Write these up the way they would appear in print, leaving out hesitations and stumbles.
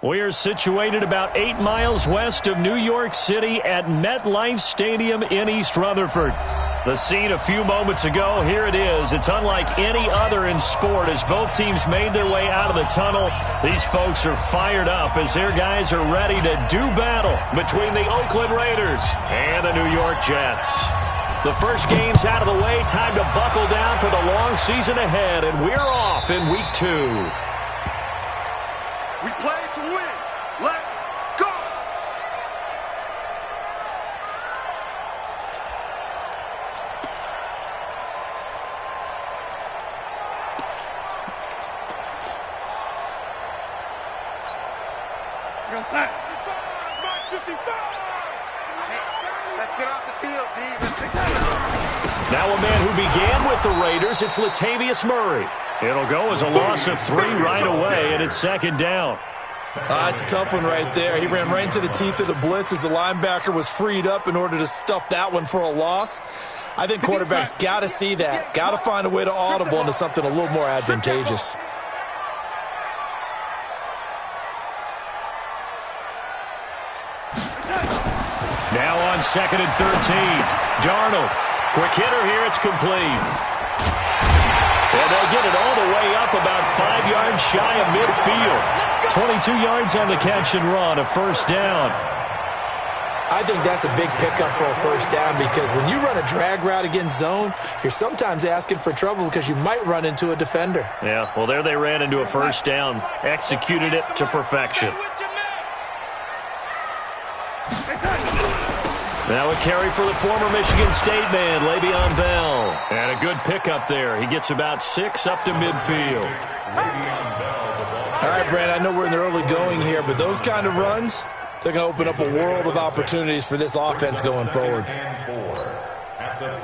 We are situated about 8 miles west of New York City at MetLife Stadium in East Rutherford. The scene a few moments ago, here it is. It's unlike any other in sport as both teams made their way out of the tunnel. These folks are fired up as their guys are ready to do battle between the Oakland Raiders and the New York Jets. The first game's out of the way. Time to buckle down for the long season ahead, and we're off in Week 2. We play to win. Let's go! Let's get off the field, D. Now a man who began with the Raiders, it's Latavius Murray. It'll go as a loss of 3 right away, and it's second down. It's a tough one right there. He ran right into the teeth of the blitz as the linebacker was freed up in order to stuff that one for a loss. I think quarterbacks got to see that. Got to find a way to audible into something a little more advantageous. Now on 2nd and 13. Darnold. Quick hitter here. It's complete. And they'll get it all the way up about 5 yards shy of midfield. 22 yards on the catch and run, a first down. I think that's a big pickup for a first down because when you run a drag route against zone, you're sometimes asking for trouble because you might run into a defender. Yeah, well, there they ran into a first down. Executed it to perfection. Now a carry for the former Michigan State man, Le'Veon Bell. And a good pickup there. He gets about 6 up to midfield. All right, Brand, I know we're in the early going here, but those kind of runs, they're going to open up a world of opportunities for this offense going forward.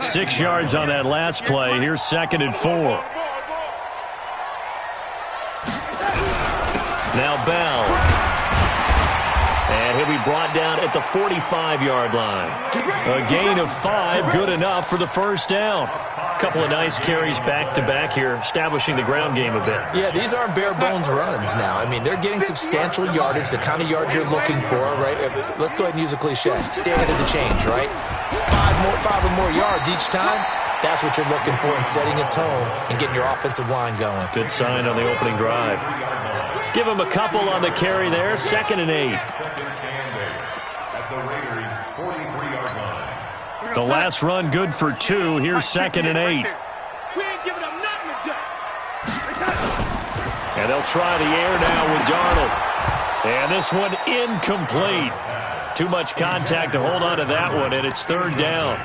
6 yards on that last play. Here's 2nd and 4. Now Bell. And he'll be brought down at the 45-yard line. A gain of 5, good enough for the first down. A couple of nice carries back-to-back here, establishing the ground game a bit. Yeah, these aren't bare-bones runs now. I mean, they're getting substantial yardage, the kind of yards you're looking for, right? Let's go ahead and use a cliche. Stay ahead of the change, right? 5 or more yards each time. That's what you're looking for in setting a tone and getting your offensive line going. Good sign on the opening drive. Give him a couple on the carry there. 2nd and 8. The last run good for 2. Here's 2nd and 8. And they'll try the air now with Darnold. And this one incomplete. Too much contact to hold on to that one, and it's 3rd down.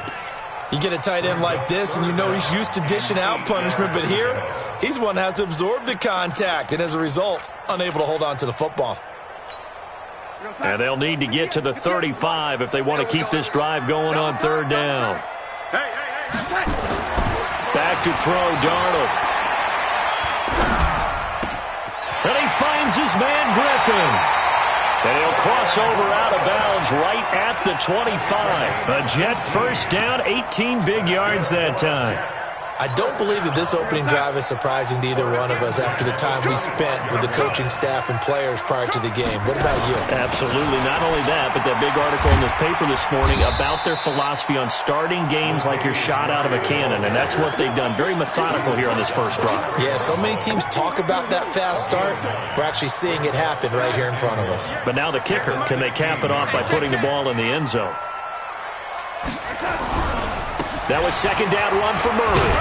You get a tight end like this, and you know he's used to dishing out punishment, but here, he's one that has to absorb the contact, and as a result, unable to hold on to the football. And they'll need to get to the 35 if they want to keep this drive going on 3rd down. Back to throw, Darnold. And he finds his man, Griffin. And he'll cross over out of bounds right at the 25. A Jet first down, 18 big yards that time. I don't believe that this opening drive is surprising to either one of us after the time we spent with the coaching staff and players prior to the game. What about you? Absolutely. Not only that, but that big article in the paper this morning about their philosophy on starting games like you're shot out of a cannon, and that's what they've done. Very methodical here on this first drive. Yeah, so many teams talk about that fast start. We're actually seeing it happen right here in front of us. But now the kicker. Can they cap it off by putting the ball in the end zone? That was 2nd down run for Murray.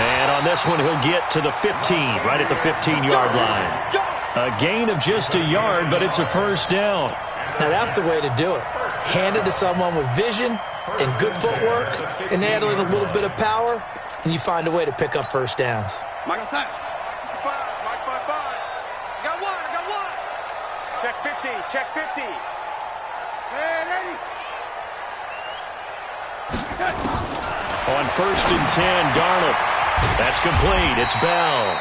And on this one, he'll get to the 15, right at the 15-yard line. A gain of just a yard, but it's a first down. Now, that's the way to do it. Hand it to someone with vision and good footwork, and add in a little bit of power, and you find a way to pick up first downs. Mike 5. Got one. Check 50. Hey, ready. On 1st and 10, Darnold. That's complete. It's Bell.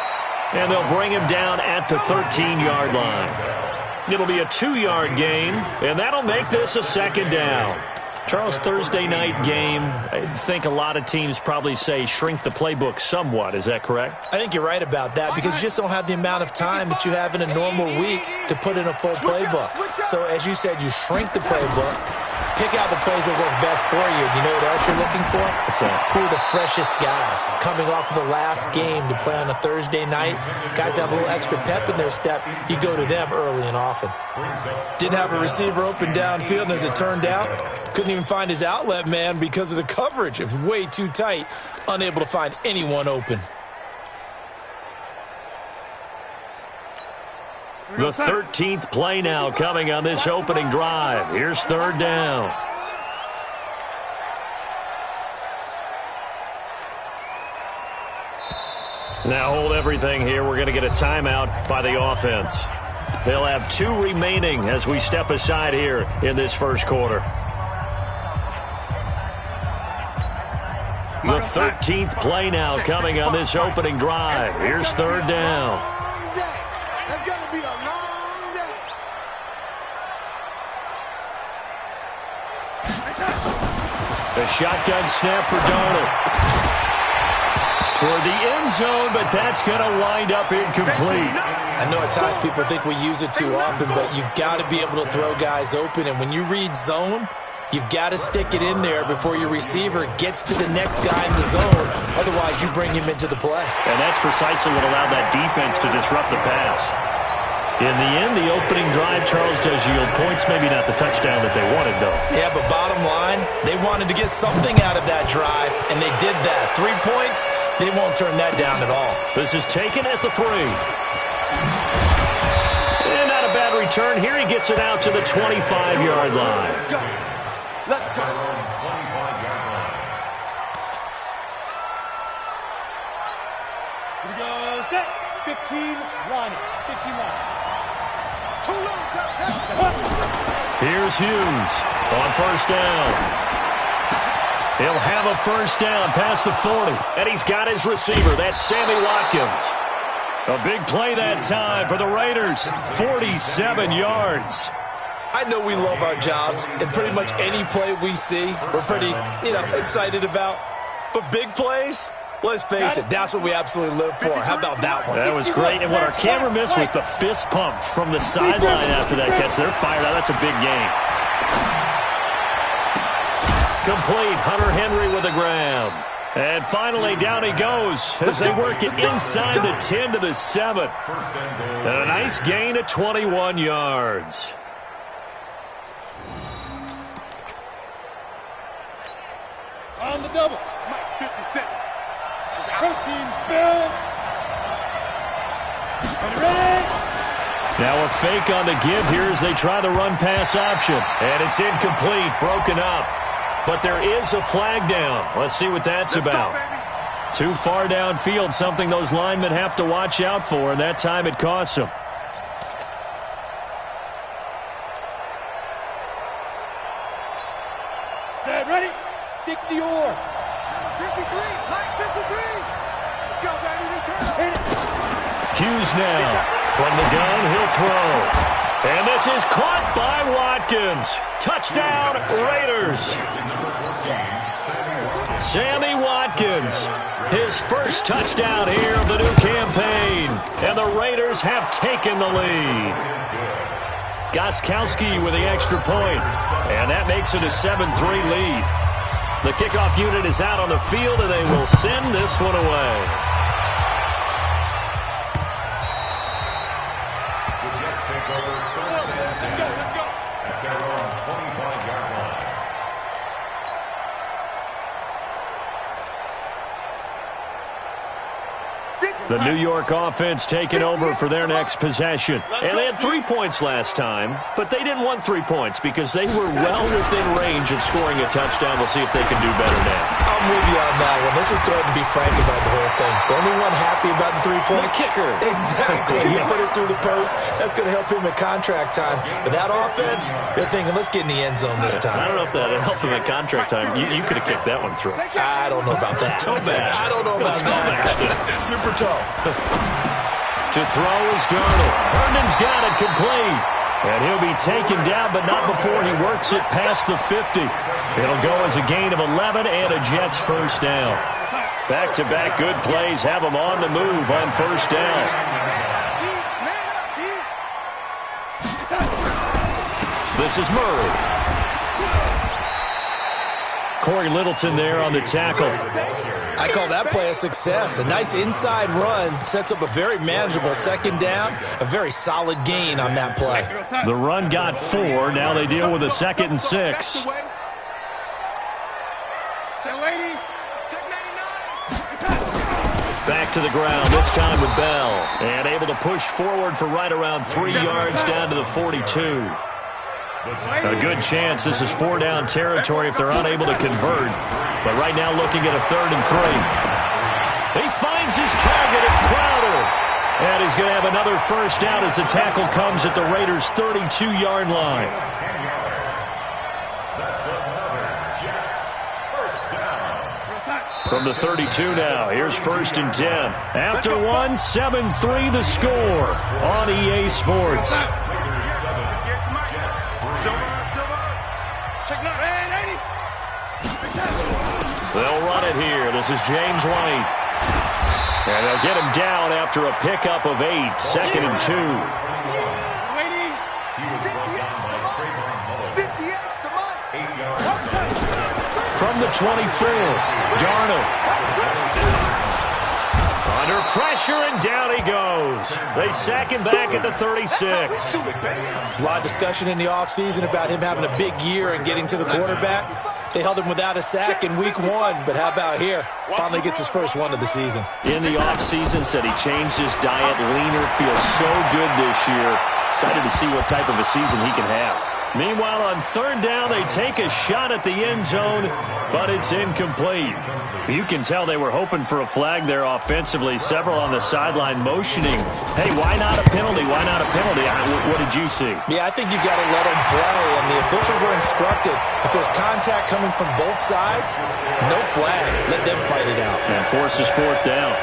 And they'll bring him down at the 13-yard line. It'll be a 2-yard gain, and that'll make this a 2nd down. Charles, Thursday night game, I think a lot of teams probably say shrink the playbook somewhat. Is that correct? I think you're right about that because you just don't have the amount of time that you have in a normal week to put in a full playbook. So as you said, you shrink the playbook, pick out the plays that work best for you. You know what else you're looking for? What's that? Who are the freshest guys coming off of the last game to play on a Thursday night? Guys have a little extra pep in their step. You go to them early and often. Didn't have a receiver open downfield, and as it turned out, couldn't even find his outlet man because of the coverage. It was way too tight, unable to find anyone open. The 13th play now coming on this opening drive. Here's third down. Now hold everything here. We're going to get a timeout by the offense. They'll have 2 remaining as we step aside here in this first quarter. The 13th play now coming on this opening drive. Here's third down. That's going to be a long day. The shotgun snap for Darnold. Toward the end zone, but that's going to wind up incomplete. I know at times people think we use it too often, but you've got to be able to throw guys open. And when you read zone, you've got to stick it in there before your receiver gets to the next guy in the zone. Otherwise, you bring him into the play. And that's precisely what allowed that defense to disrupt the pass. In the end, the opening drive, Charles, does yield points. Maybe not the touchdown that they wanted, though. Yeah, but bottom line, they wanted to get something out of that drive, and they did that. 3 points, they won't turn that down at all. This is taken at the 3. And not a bad return. Here he gets it out to the 25-yard line. Let's go. Let's go. Here we go. Set. 15 line. 15 line. Too low. Here's Hughes on first down. He'll have a first down past the 40. And he's got his receiver. That's Sammy Watkins. A big play that time for the Raiders. 47 yards. I know we love our jobs, and pretty much any play we see, we're pretty, excited about. But big plays, let's face it, that's what we absolutely live for. How about that one? That was great. And what our camera missed was the fist pump from the sideline after that catch. They're fired out. That's a big game. Complete. Hunter Henry with a grab. And finally, down he goes as they work it inside the 10 to the 7. And a nice gain of 21 yards. On the double. Mike 57. Just protein spill. Ready? Now a fake on the give here as they try the run-pass option. And it's incomplete, broken up. But there is a flag down. Let's see what that's about. Too far downfield, something those linemen have to watch out for, and that time it costs them. Set, ready? 60 or. Number 53, Mike 53. Let's go, baby, return. Hughes now. From the gun, he'll throw. And this is caught by Watkins. Touchdown, Raiders. Sammy Watkins, his first touchdown here of the new campaign. And the Raiders have taken the lead. Gostkowski with the extra point. And that makes it a 7-3 lead. The kickoff unit is out on the field, and they will send this one away. The New York offense taking over for their next possession. And they had 3 points last time, but they didn't want 3 points because they were well within range of scoring a touchdown. We'll see if they can do better now. I'm with you on that one. Let's just go ahead and be frank about the whole thing. The only one happy about the 3-point? The kicker. Exactly. He put it through the post. That's going to help him at contract time. But that offense, they're thinking, let's get in the end zone this time. I don't know if that helped him at contract time. You could have kicked that one through. I don't know about that. Toe bash. I don't know about that. Super toe. To throw is Darnold. Herndon's got it complete. And he'll be taken down, but not before he works it past the 50. It'll go as a gain of 11 and a Jets first down. Back-to-back good plays have them on the move on first down. This is Murray. Corey Littleton there on the tackle. I call that play a success. A nice inside run sets up a very manageable second down. A very solid gain on that play. The run got 4. Now they deal with a 2nd and 6. Back to the ground, this time with Bell. And able to push forward for right around 3 yards down to the 42. A good chance this is 4-down territory if they're unable to convert. But right now looking at a 3rd and 3. He finds his target. It's Crowder. And he's going to have another first down as the tackle comes at the Raiders' 32-yard line. From the 32 now, here's 1st and 10. After 1, 7-3 the score on EA Sports. They'll run it here. This is James White. And they'll get him down after a pickup of 8. 2nd and 2. From the 24, Darnold. Under pressure, and down he goes. They sack him back at the 36. There's a lot of discussion in the offseason about him having a big year and getting to the quarterback. They held him without a sack in week 1, but how about here? Finally gets his first one of the season. In the offseason, said he changed his diet, leaner, feels so good this year. Excited to see what type of a season he can have. Meanwhile, on 3rd down, they take a shot at the end zone, but it's incomplete. You can tell they were hoping for a flag there offensively. Several on the sideline motioning. Hey, why not a penalty? Why not a penalty? What did you see? Yeah, I think you've got to let them play, and the officials are instructed. If there's contact coming from both sides, no flag. Let them fight it out. And forces 4th down.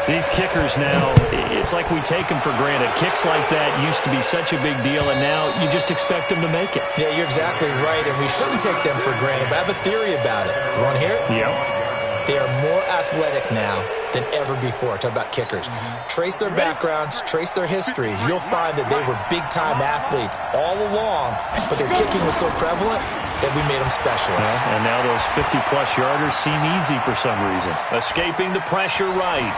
These kickers now, it's like we take them for granted. Kicks like that used to be such a big deal, and now you just expect them to make it. Yeah, you're exactly right, and we shouldn't take them for granted. But I have a theory about it. You want to hear it? Yeah. They are more athletic now than ever before. Talk about kickers. Trace their backgrounds, trace their histories. You'll find that they were big-time athletes all along, but their kicking was so prevalent that we made them specialists. Yeah, and now those 50-plus yarders seem easy for some reason. Escaping the pressure right.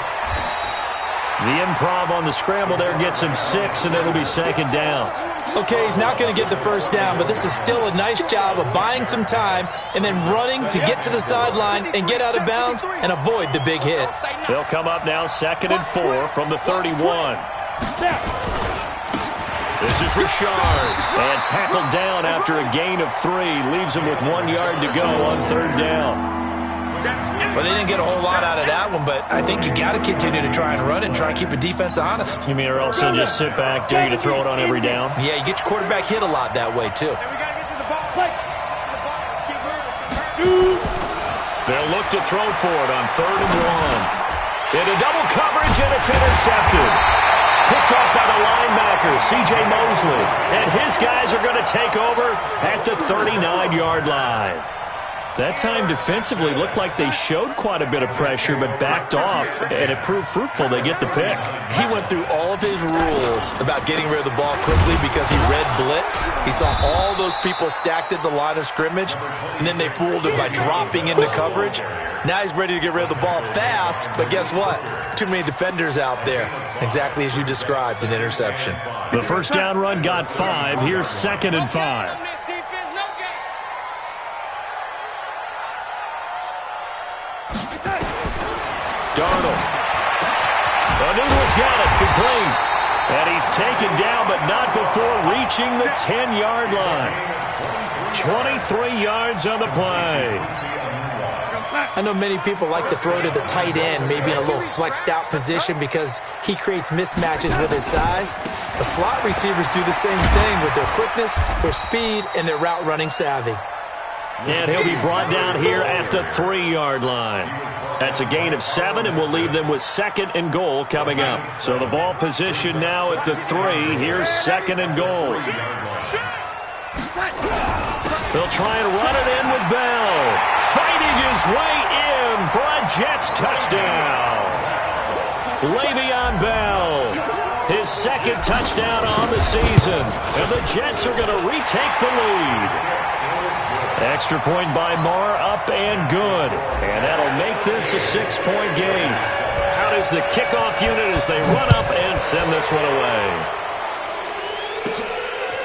The improv on the scramble there gets him 6, and it'll be 2nd down. Okay, he's not going to get the first down, but this is still a nice job of buying some time and then running to get to the sideline and get out of bounds and avoid the big hit. They'll come up now 2nd and 4 from the 31. This is Richard. And tackled down after a gain of 3. Leaves him with 1 yard to go on 3rd down. Well, they didn't get a whole lot out of that one, but I think you got to continue to try and run and try and keep a defense honest. You mean or else they'll just sit back, dare you to throw it on every down? Yeah, you get your quarterback hit a lot that way, too. They'll look to throw for it on 3rd and 1. Into double coverage, and it's intercepted. Picked off by the linebacker, C.J. Mosley. And his guys are going to take over at the 39-yard line. That time defensively looked like they showed quite a bit of pressure but backed off, and it proved fruitful. They get the pick. He went through all of his rules about getting rid of the ball quickly because he read blitz. He saw all those people stacked at the line of scrimmage, and then they fooled him by dropping into coverage. Now he's ready to get rid of the ball fast, but guess what? Too many defenders out there. Exactly as you described, an interception. The first down run got 5. Here's 2nd and 5. Darnold. Noodle's got it. Complete. And he's taken down, but not before reaching the 10-yard line. 23 yards on the play. I know many people like to throw to the tight end, maybe in a little flexed out position because he creates mismatches with his size. The slot receivers do the same thing with their quickness, their speed, and their route running savvy. And he'll be brought down here at the 3-yard line. That's a gain of 7, and we'll leave them with 2nd and goal coming up. So the ball position now at the 3. Here's 2nd and goal. They'll try and run it in with Bell. Fighting his way in for a Jets touchdown. Le'Veon Bell, his 2nd touchdown on the season. And the Jets are going to retake the lead. Extra point by Marr, up and good. And that'll make this a 6-point game. Out is the kickoff unit as they run up and send this one away.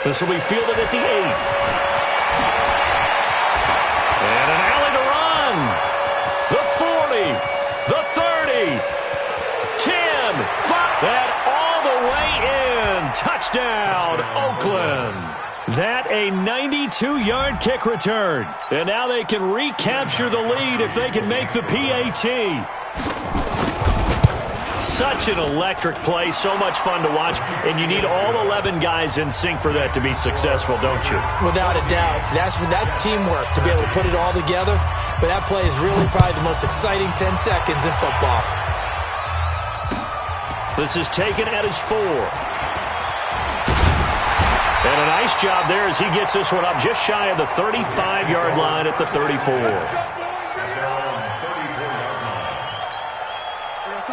This will be fielded at the 8. And an alley to run. The 40, the 30, 10, 5. That all the way in. Touchdown, Oakland. That a 92-yard kick return. And now they can recapture the lead if they can make the PAT. Such an electric play, so much fun to watch, and you need all 11 guys in sync for that to be successful, don't you? Without a doubt. That's teamwork to be able to put it all together. But that play is really probably the most exciting 10 seconds in football. This is taken at his 4. And a nice job there as he gets this one up just shy of the 35-yard line at the 34.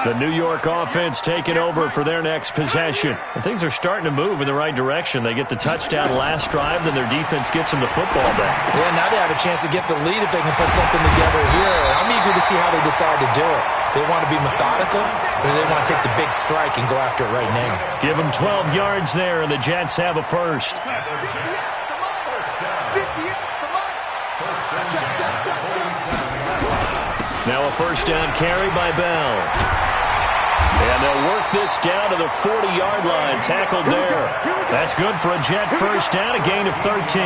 The New York offense taking over for their next possession. And things are starting to move in the right direction. They get the touchdown last drive, then their defense gets them the football back. Yeah, now they have a chance to get the lead if they can put something together here. I'm eager to see how they decide to do it. Do they want to be methodical, or do they want to take the big strike and go after it right now? Give them 12 yards there, and the Jets have a first. Now a first down carry by Bell. And they'll work this down to the 40-yard line. Tackled there. That's good for a Jet first down, a gain of 13.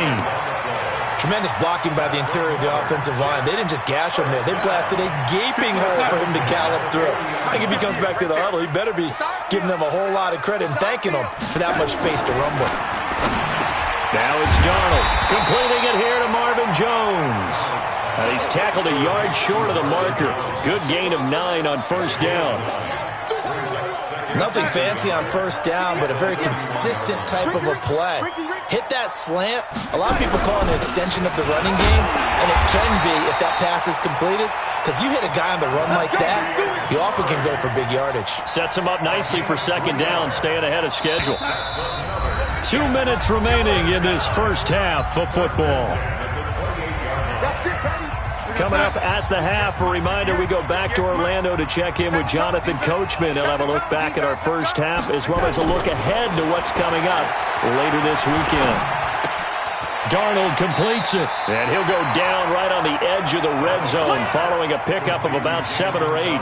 Tremendous blocking by the interior of the offensive line. They didn't just gash him there. They blasted a gaping hole for him to gallop through. I think if he comes back to the huddle, he better be giving them a whole lot of credit and thanking them for that much space to rumble. Now it's Darnold completing it here to Marvin Jones. He's tackled a yard short of the marker. Good gain of 9 on first down. Nothing fancy on first down, but a very consistent type of a play. Hit that slant. A lot of people call it an extension of the running game, and it can be if that pass is completed, because you hit a guy on the run like that, he often can go for big yardage. Sets him up nicely for second down, staying ahead of schedule. 2 minutes remaining in this first half of football. Coming up at the half, a reminder, we go back to Orlando to check in with Jonathan Coachman. He'll have a look back at our first half as well as a look ahead to what's coming up later this weekend. Darnold completes it, and he'll go down right on the edge of the red zone following a pickup of about 7 or 8.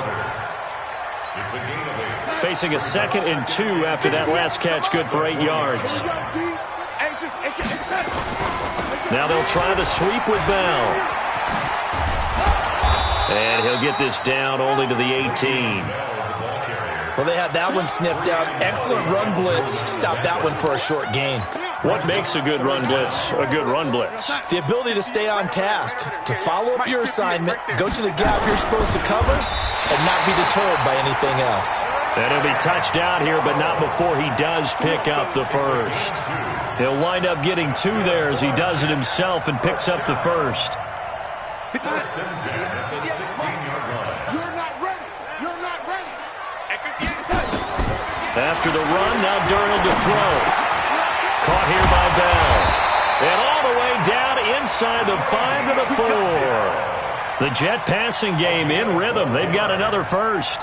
Facing a 2nd and 2 after that last catch, good for 8 yards. Now they'll try the sweep with Bell. And he'll get this down only to the 18. Well, they had that one sniffed out. Excellent run blitz. Stop that one for a short gain. What makes a good run blitz a good run blitz? The ability to stay on task, to follow up your assignment, go to the gap you're supposed to cover, and not be deterred by anything else. And he'll be touched out here, but not before he does pick up the first. He'll wind up getting 2 there as he does it himself and picks up the first. After the run, now Darnold to throw. Caught here by Bell. And all the way down inside the 5 to the 4. The Jet passing game in rhythm. They've got another first.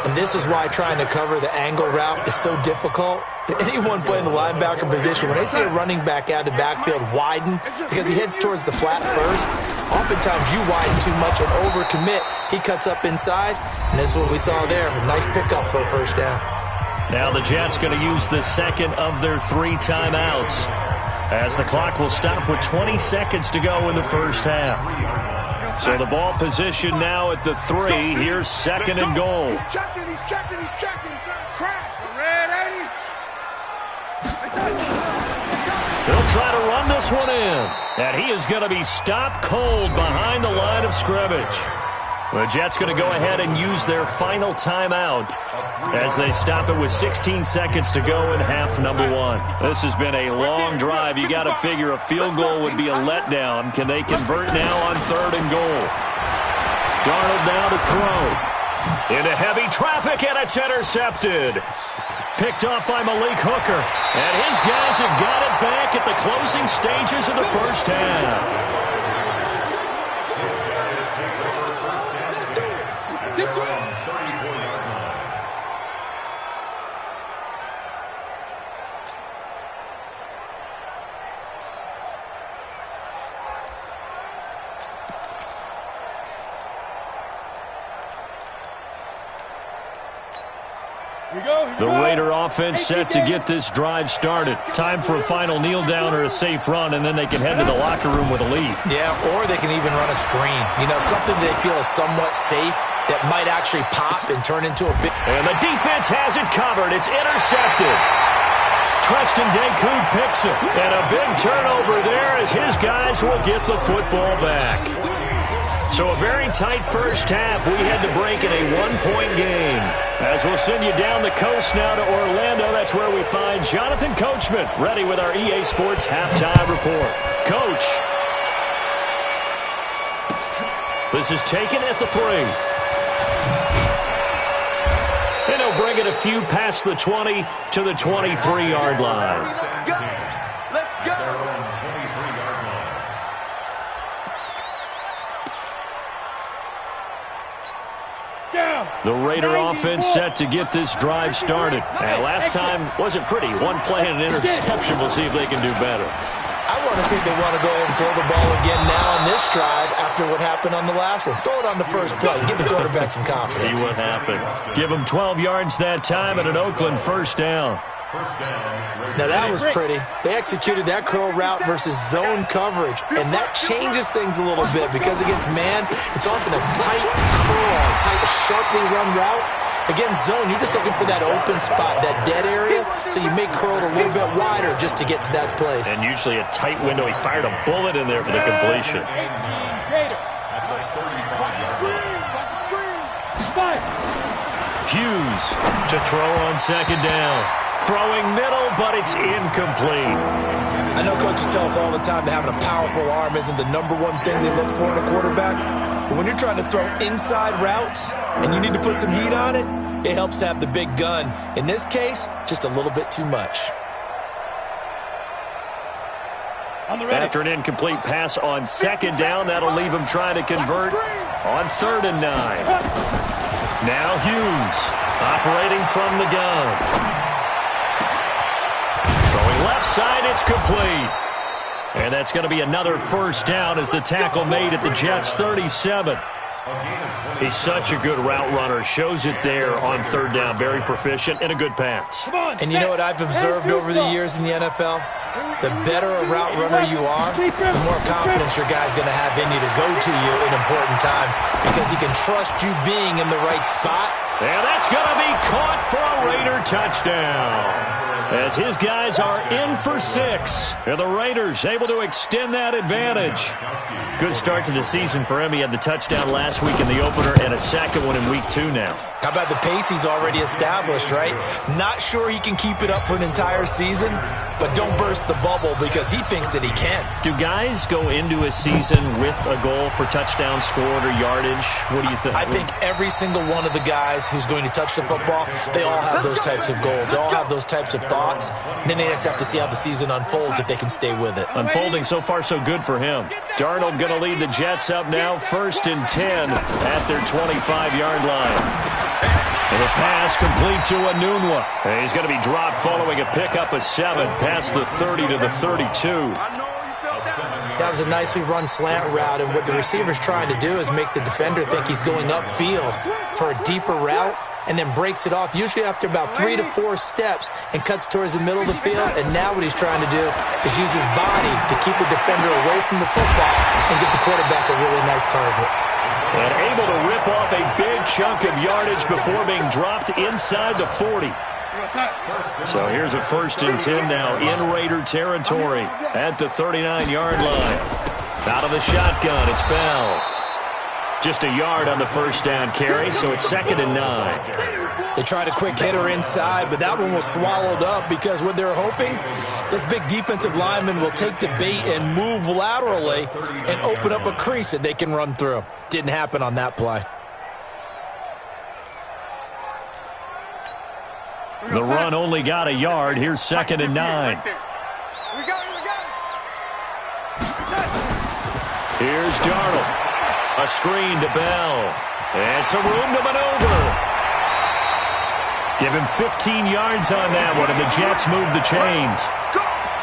And this is why trying to cover the angle route is so difficult. Anyone playing the linebacker position, when they see a running back out of the backfield widen because he heads towards the flat first, oftentimes you widen too much and overcommit. He cuts up inside, and this is what we saw there. A nice pickup for a first down. Now the Jets going to use the second of their 3 timeouts as the clock will stop with 20 seconds to go in the first half. So the ball position now at the 3. Here's 2nd and goal. He's checking. Crash. Red 80. He'll try to run this one in. And he is going to be stopped cold behind the line of scrimmage. The Jets going to go ahead and use their final timeout as they stop it with 16 seconds to go in half number one. This has been a long drive. You got to figure a field goal would be a letdown. Can they convert now on 3rd and goal? Darnold now to throw. Into heavy traffic, and it's intercepted. Picked off by Malik Hooker. And his guys have got it back at the closing stages of the first half. The Raider offense set to get this drive started. Time for a final kneel down or a safe run, and then they can head to the locker room with a lead. Yeah, or they can even run a screen. You know, something they feel is somewhat safe that might actually pop and turn into a big... And the defense has it covered. It's intercepted. Treston Deku picks it. And a big turnover there as his guys will get the football back. So a very tight first half. We had to break in a one-point game. As we'll send you down the coast now to Orlando, that's where we find Jonathan Coachman, ready with our EA Sports halftime report. Coach. This is taken at the 3. And he'll bring it a few past the 20 to the 23-yard line. Let's go. The Raider offense set to get this drive started. And last time wasn't pretty. One play and an interception. We'll see if they can do better. I want to see if they want to go ahead and throw the ball again now on this drive after what happened on the last one. Throw it on the first play. Give the quarterback some confidence. See what happens. Give them 12 yards that time and an Oakland first down. Now that was pretty. They executed that curl route versus zone coverage, and that changes things a little bit because against man, it's often a tight curl, tight, sharply run route. Against zone, you're just looking for that open spot, that dead area, so you may curl it a little bit wider just to get to that place. And usually a tight window. He fired a bullet in there for the completion. Hughes to throw on second down. Throwing middle, but it's incomplete. I know coaches tell us all the time that having a powerful arm isn't the number one thing they look for in a quarterback. But when you're trying to throw inside routes and you need to put some heat on it, it helps to have the big gun. In this case, just a little bit too much. After an incomplete pass on second down, that'll leave him trying to convert on 3rd and 9. Now Hughes operating from the gun. Going left side, it's complete. And that's going to be another first down as the tackle made at the Jets' 37. He's such a good route runner. Shows it there on 3rd down. Very proficient and a good pass. And you know what I've observed over the years in the NFL? The better a route runner you are, the more confidence your guy's going to have in you to go to you in important times because he can trust you being in the right spot. And that's going to be caught for a Raider touchdown. As his guys are in for 6. And the Raiders able to extend that advantage. Good start to the season for him. He had the touchdown last week in the opener and a second one in week 2 now. How about the pace he's already established, right? Not sure he can keep it up for an entire season, but don't burst the bubble because he thinks that he can. Do guys go into a season with a goal for touchdown scored or yardage? What do you think? I think every single one of the guys who's going to touch the football, they all have those types of goals. They all have those types of thoughts. And then they just have to see how the season unfolds if they can stay with it. Unfolding so far so good for him. Darnold going to lead the Jets up now, 1st and 10 at their 25-yard line. And a pass complete to Anunwa. And he's going to be dropped following a pickup of 7 past the 30 to the 32. That was a nicely run slant route, and what the receiver's trying to do is make the defender think he's going upfield for a deeper route and then breaks it off, usually after about 3 to 4 steps, and cuts towards the middle of the field. And now what he's trying to do is use his body to keep the defender away from the football and get the quarterback a really nice target. And able to rip off a big chunk of yardage before being dropped inside the 40. So here's a 1st and 10 now in Raider territory at the 39-yard line. Out of the shotgun, it's Bell. Just a yard on the first down carry, so it's 2nd and 9. They tried a quick hitter inside, but that one was swallowed up because what they're hoping, this big defensive lineman will take the bait and move laterally and open up a crease that they can run through. Didn't happen on that play. The run only got a yard. Here's 2nd and 9. Here's Darnold. A screen to Bell. And some room to maneuver. Give him 15 yards on that one, and the Jets move the chains.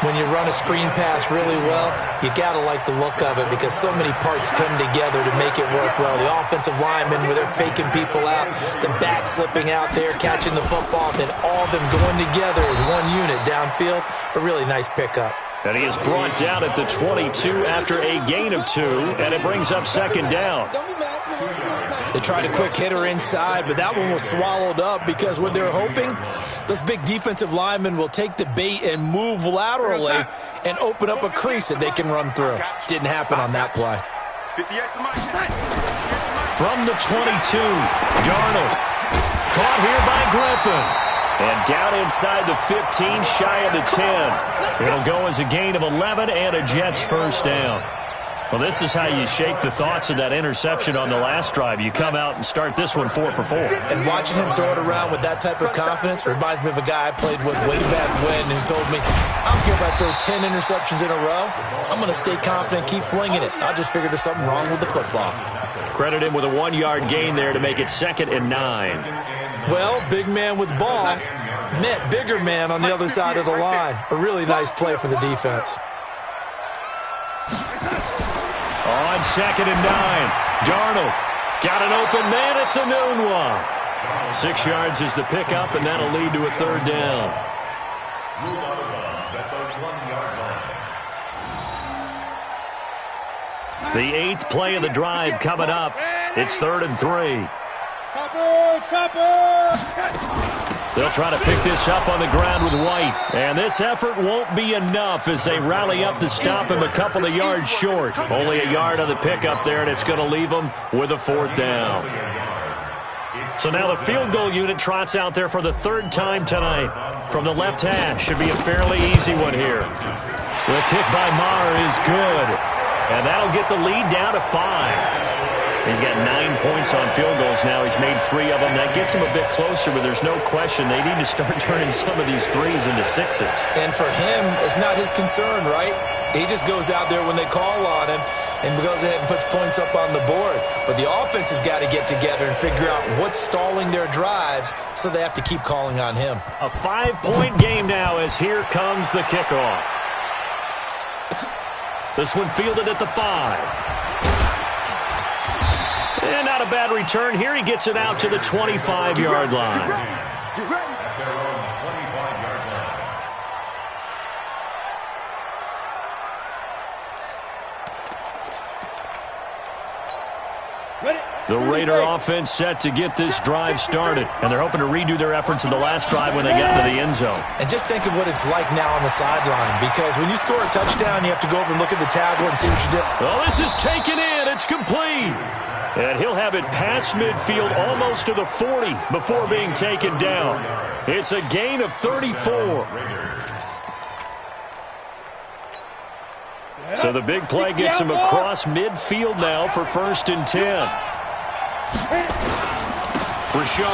When you run a screen pass really well, you got to like the look of it because so many parts come together to make it work well. The offensive linemen, where they're faking people out, the back slipping out there, catching the football, then all of them going together as one unit downfield. A really nice pickup. And he is brought down at the 22 after a gain of 2, and it brings up 2nd down. They tried a quick hitter inside, but that one was swallowed up because what they're hoping, this big defensive lineman will take the bait and move laterally and open up a crease that they can run through. Didn't happen on that play. From the 22, Darnold. Caught here by Griffin. And down inside the 15, shy of the 10. It'll go as a gain of 11 and a Jets first down. Well, this is how you shake the thoughts of that interception on the last drive. You come out and start this one 4 for 4. And watching him throw it around with that type of confidence reminds me of a guy I played with way back when who told me, I don't care if I throw 10 interceptions in a row. I'm going to stay confident, keep flinging it. I just figured there's something wrong with the football. Credit him with a 1-yard gain there to make it 2nd and 9. Well, big man with ball met bigger man on the other side of the line. A really nice play for the defense. On 2nd and 9, Darnold got an open man. It's a noon one. 6 yards is the pickup, and that'll lead to a 3rd down. The 8th play of the drive coming up. It's 3rd and 3. They'll try to pick this up on the ground with White. And this effort won't be enough as they rally up to stop him a couple of yards short. Only a yard on the pickup there, and it's going to leave them with a 4th down. So now the field goal unit trots out there for the 3rd time tonight. From the left hash, should be a fairly easy one here. The kick by Maher is good. And that'll get the lead down to 5. He's got 9 points on field goals now. He's made 3 of them. That gets him a bit closer, but there's no question they need to start turning some of these 3s into 6s. And for him, it's not his concern, right? He just goes out there when they call on him and goes ahead and puts points up on the board. But the offense has got to get together and figure out what's stalling their drives, so they have to keep calling on him. A 5-point game now as here comes the kickoff. This one fielded at the 5. And not a bad return here. He gets it out to the 25-yard line. The Raider offense set to get this drive started. And they're hoping to redo their efforts in the last drive when they got into the end zone. And just think of what it's like now on the sideline. Because when you score a touchdown, you have to go over and look at the tablet and see what you did. Well, this is taken in. It's complete. And he'll have it past midfield almost to the 40 before being taken down. It's a gain of 34. So the big play gets him across midfield now for 1st and 10. Richard.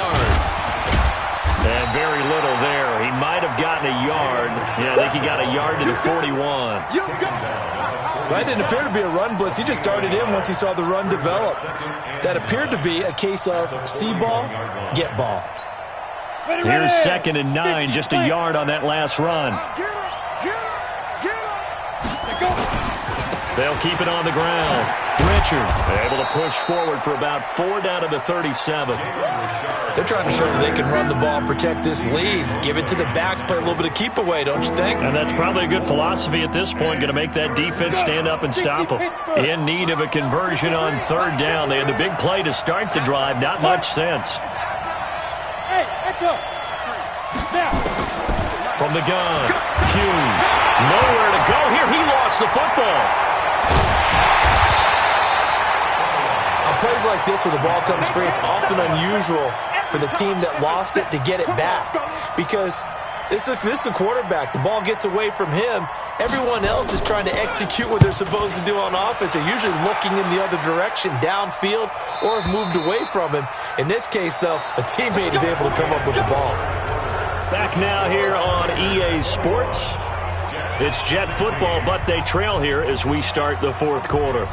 And very little there. He might have gotten a yard. Yeah, I think he got a yard to the 41. That didn't appear to be a run blitz. He just darted in once he saw the run develop. That appeared to be a case of see ball, get ball. Here's 2nd and 9, just a yard on that last run. They'll keep it on the ground. Richard able to push forward for about 4 down to the 37. They're trying to show that they can run the ball, protect this lead, give it to the backs, play a little bit of keep away, don't you think? And that's probably a good philosophy at this point, going to make that defense stand up and stop them. In need of a conversion on 3rd down. They had the big play to start the drive, not much sense. From the gun, Hughes, nowhere to go here. He lost the football. I'll plays like this where the ball comes free, it's often unusual for the team that lost it to get it back because this is the quarterback. The ball gets away from him. Everyone else is trying to execute what they're supposed to do on offense. They're usually looking in the other direction, downfield, or have moved away from him. In this case, though, a teammate is able to come up with the ball. Back now here on EA Sports. It's Jet football, but they trail here as we start the fourth quarter.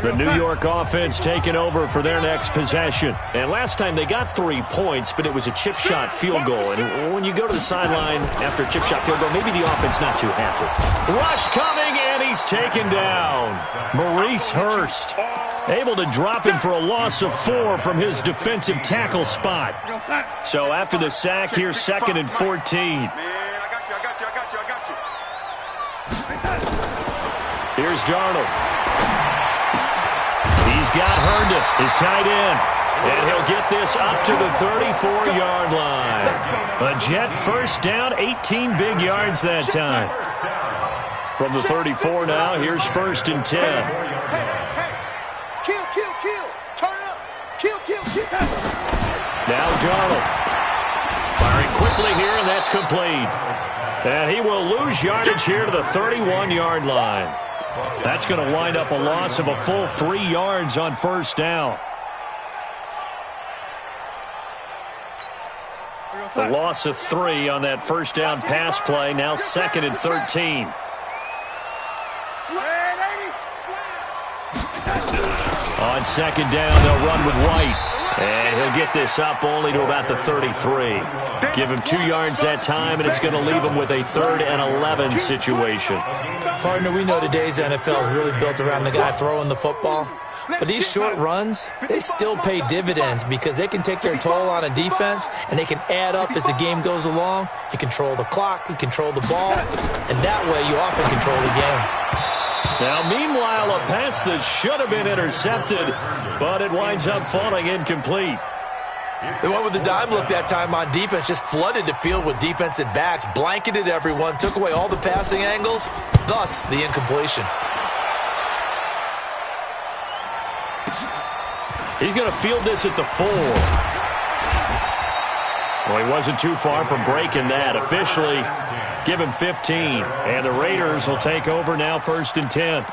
The New York offense taking over for their next possession. And last time they got 3 points, but it was a chip shot field goal. And when you go to the sideline after a chip shot field goal, maybe the offense not too happy. Rush coming, and he's taken down. Maurice Hurst able to drop him for a loss of 4 from his defensive tackle spot. So after the sack, here's 2nd and 14. Here's Darnold. He's got Herndon, his tight end, and he'll get this up to the 34-yard line. A Jet first down, 18 big yards that time. From the 34 now, here's 1st and 10. Kill, turn up, kill. Now Darnold, firing quickly here, and that's complete. And he will lose yardage here to the 31-yard line. That's going to wind up a loss of a full 3 yards on 1st down. A loss of 3 on that 1st down pass play. Now 2nd and 13. On 2nd down, they'll run with White. And he'll get this up only to about the 33. Give him 2 yards that time, and it's going to leave him with a 3rd and 11 situation. Partner, we know today's NFL is really built around the guy throwing the football. But these short runs, they still pay dividends because they can take their toll on a defense, and they can add up as the game goes along. You control the clock, you control the ball, and that way you often control the game. Now, meanwhile, a pass that should have been intercepted, but it winds up falling incomplete. They went with the dime look that time on defense, just flooded the field with defensive backs, blanketed everyone, took away all the passing angles, thus the incompletion. He's going to field this at the 4. Well, he wasn't too far from breaking that. Officially, give him 15. And the Raiders will take over now 1st and 10.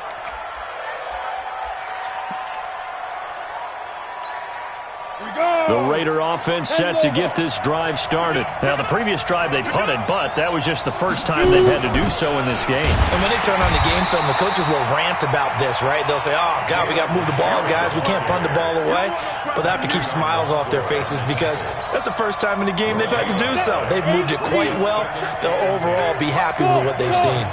The Raider offense set to get this drive started. Now, the previous drive they punted, but that was just the first time they've had to do so in this game. And when they turn on the game film, the coaches will rant about this, right? They'll say, oh, God, we got to move the ball, guys. We can't punt the ball away. But they have to keep smiles off their faces because that's the first time in the game they've had to do so. They've moved it quite well. They'll overall be happy with what they've seen.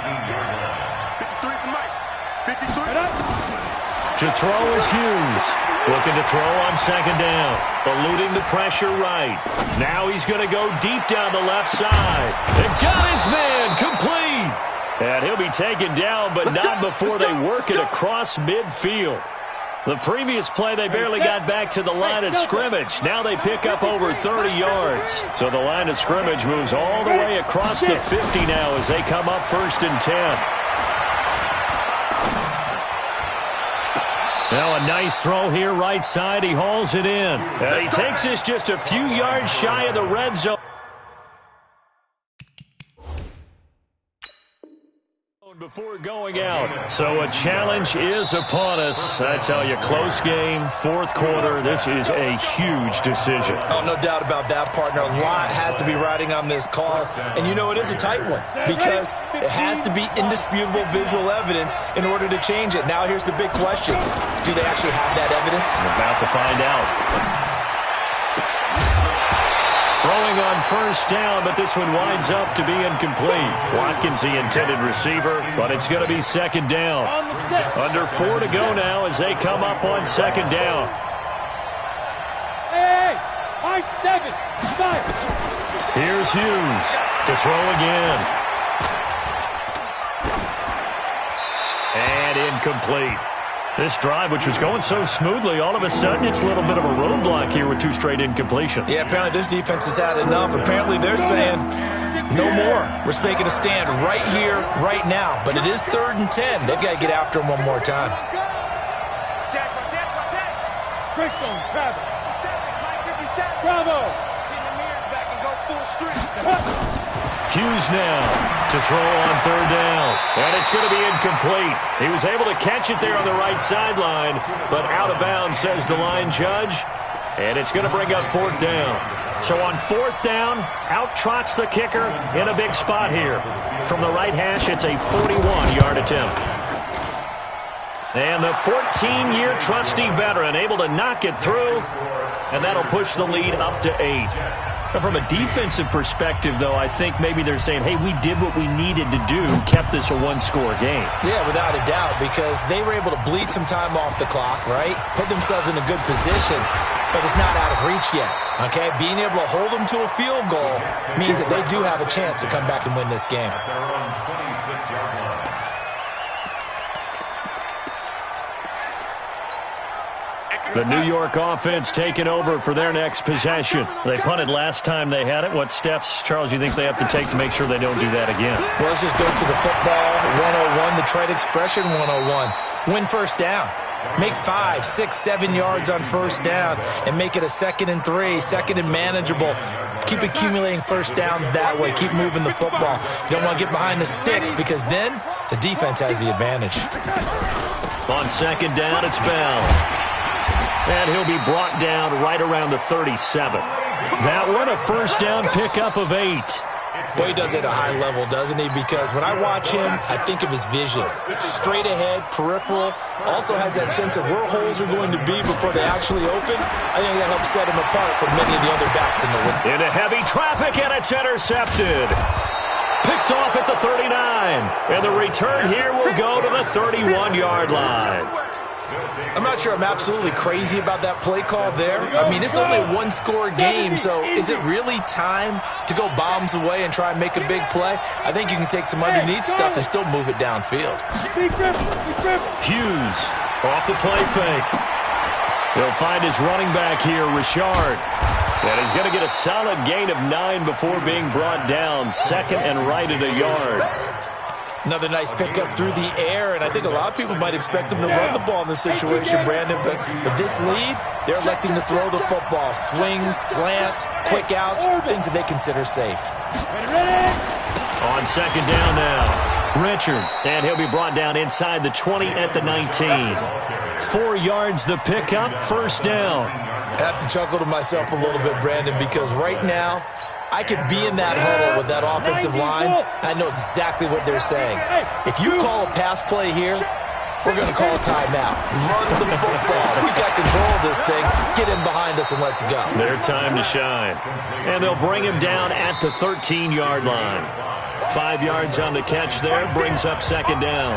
To throw is Hughes. Looking to throw on 2nd down. Eluding the pressure right. Now he's going to go deep down the left side. And got his man complete. And he'll be taken down, but not before they work it across midfield. The previous play, they barely got back to the line of scrimmage. Now they pick up over 30 yards. So the line of scrimmage moves all the way across the 50 now as they come up 1st and 10. Now a nice throw here right side. He hauls it in. And he takes this just a few yards shy of the red zone. Before going out. So a challenge is upon us. I tell you, close game, 4th quarter. This is a huge decision. Oh, no doubt about that, partner. A lot has to be riding on this call. And you know it is a tight one because it has to be indisputable visual evidence in order to change it. Now here's the big question. Do they actually have that evidence? We're about to find out. Throwing on 1st down, but this one winds up to be incomplete. Watkins, the intended receiver, but it's going to be 2nd down. Under 4 to go now as they come up on 2nd down. Hey, high 7, 5. Here's Hughes to throw again. And incomplete. This drive, which was going so smoothly, all of a sudden it's a little bit of a roadblock here with 2 straight incompletions. Yeah, apparently this defense has had enough. Apparently they're saying no more. We're making a stand right here, right now. But it is 3rd and 10. They've got to get after him one more time. Bravo. Hughes now to throw on 3rd down. And it's going to be incomplete. He was able to catch it there on the right sideline, but out of bounds, says the line judge. And it's going to bring up 4th down. So on 4th down, out trots the kicker in a big spot here. From the right hash, it's a 41-yard attempt. And the 14-year trusty veteran able to knock it through, and that'll push the lead up to 8. From a defensive perspective, though, I think maybe they're saying, hey, we did what we needed to do, kept this a 1-score game. Yeah, without a doubt, because they were able to bleed some time off the clock, right? Put themselves in a good position, but it's not out of reach yet, okay? Being able to hold them to a field goal means that they do have a chance to come back and win this game. The New York offense taking over for their next possession. They punted last time they had it. What steps, Charles, you think they have to take to make sure they don't do that again? Well, let's just go to the football 101, the trade expression 101. Win first down. Make 5, 6, 7 yards on first down and make it a 2nd and 3, 2nd and manageable. Keep accumulating first downs that way. Keep moving the football. You don't want to get behind the sticks because then the defense has the advantage. On 2nd down, it's Bell. And he'll be brought down right around the 37. That one, a first down pickup of 8. Boy, he does it at a high level, doesn't he? Because when I watch him, I think of his vision. Straight ahead, peripheral. Also has that sense of where holes are going to be before they actually open. I think that helps set him apart from many of the other backs in the league. Into heavy traffic, and it's intercepted. Picked off at the 39. And the return here will go to the 31-yard line. I'm not sure I'm absolutely crazy about that play call there. I mean, it's only a 1-score game, so is it really time to go bombs away and try and make a big play? I think you can take some underneath stuff and still move it downfield. Hughes off the play fake. He'll find his running back here, Richard. And he's going to get a solid gain of 9 before being brought down. 2nd and right at a yard. Another nice pickup through the air, and I think a lot of people might expect them to run the ball in this situation, Brandon, but with this lead, they're electing to throw the football. Swings, slants, quick outs, things that they consider safe. On 2nd down now, Richard, and he'll be brought down inside the 20 at the 19. 4 yards the pickup, first down. I have to chuckle to myself a little bit, Brandon, because right now, I could be in that huddle with that offensive line, and I know exactly what they're saying. If you call a pass play here, we're going to call a timeout. Run the football. We've got control of this thing. Get in behind us and let's go. Their time to shine. And they'll bring him down at the 13-yard line. 5 yards on the catch there, brings up 2nd down.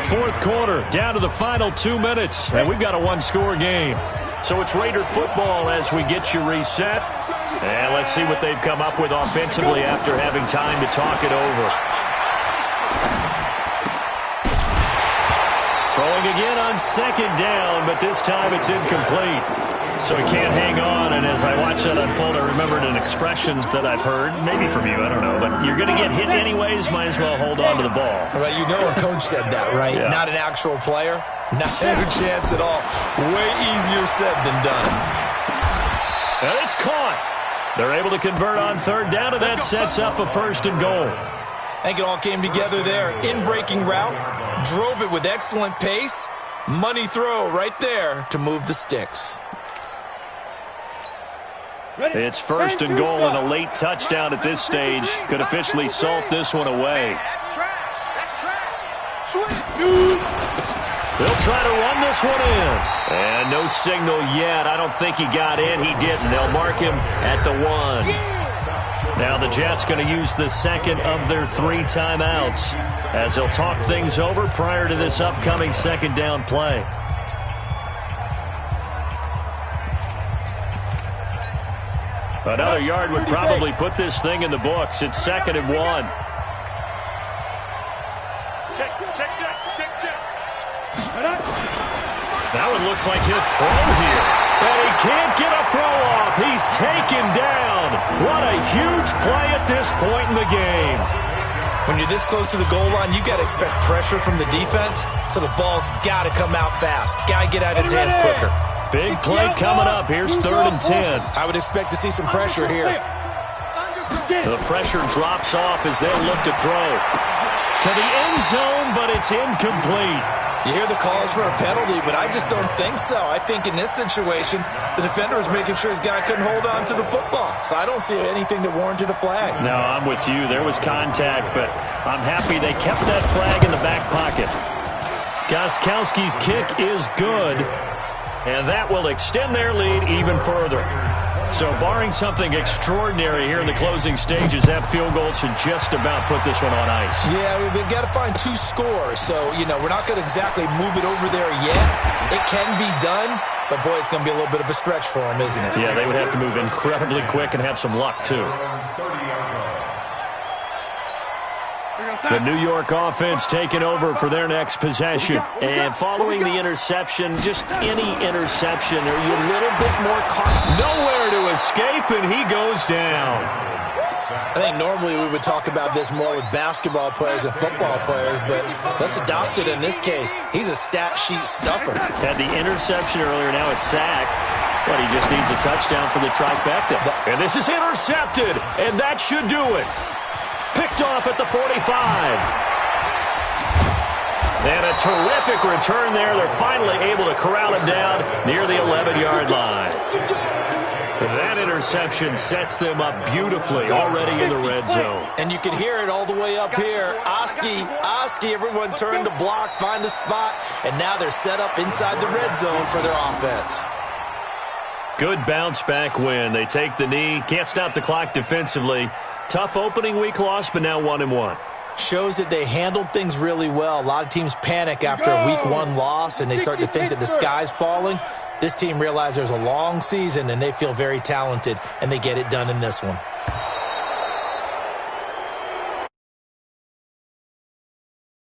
4th quarter, down to the final 2 minutes, and we've got a 1-score game. So it's Raider football as we get you reset. And let's see what they've come up with offensively after having time to talk it over. Throwing again on 2nd down, but this time it's incomplete. So he can't hang on, and as I watch that unfold, I remembered an expression that I've heard, maybe from you, I don't know, but you're going to get hit anyways, might as well hold on to the ball. Well, you know a coach said that, right? Yeah. Not an actual player. Not a chance at all. Way easier said than done. And it's caught. They're able to convert on 3rd down, and that sets up a 1st and goal. I think it all came together there. In-breaking route, drove it with excellent pace. Money throw right there to move the sticks. It's 1st and goal, and a late touchdown at this stage could officially salt this one away. They'll try to run this one in. And no signal yet. I don't think he got in. He didn't. They'll mark him at the 1. Now the Jets going to use the 2nd of their 3 timeouts as they'll talk things over prior to this upcoming 2nd down play. Another yard would probably put this thing in the books. It's 2nd and 1. That one looks like he'll throw here. And he can't get a throw off. He's taken down. What a huge play at this point in the game. When you're this close to the goal line, you got to expect pressure from the defense, so the ball's got to come out fast. Got to get out of his hands quicker. Big play coming up. Here's 3rd and 10. I would expect to see some pressure here. The pressure drops off as they look to throw. To the end zone, but it's incomplete. You hear the calls for a penalty, but I just don't think so. I think in this situation, the defender was making sure his guy couldn't hold on to the football. So I don't see anything that warranted a flag. No, I'm with you. There was contact, but I'm happy they kept that flag in the back pocket. Gostkowski's kick is good, and that will extend their lead even further. So barring something extraordinary here in the closing stages, that field goal should just about put this one on ice. Yeah, we've got to find 2 scores. So, we're not going to exactly move it over there yet. It can be done, but, boy, it's going to be a little bit of a stretch for them, isn't it? Yeah, they would have to move incredibly quick and have some luck, too. The New York offense taking over for their next possession. And following the interception, just any interception, are you a little bit more caught? Nowhere to escape, and he goes down. I think normally we would talk about this more with basketball players and football players, but let's adopt it in this case. He's a stat sheet stuffer. Had the interception earlier, now a sack. But he just needs a touchdown for the trifecta. And this is intercepted, and that should do it. Picked off at the 45. And a terrific return there. They're finally able to corral him down near the 11-yard line. That interception sets them up beautifully already in the red zone. And you can hear it all the way up here. Oski, everyone turned to block, find a spot, and now they're set up inside the red zone for their offense. Good bounce-back win. They take the knee, can't stop the clock defensively. Tough opening week loss, but now 1-1. Shows that they handled things really well. A lot of teams panic after a week 1 loss, and they start to think that the sky's falling. This team realizes there's a long season, and they feel very talented, and they get it done in this one.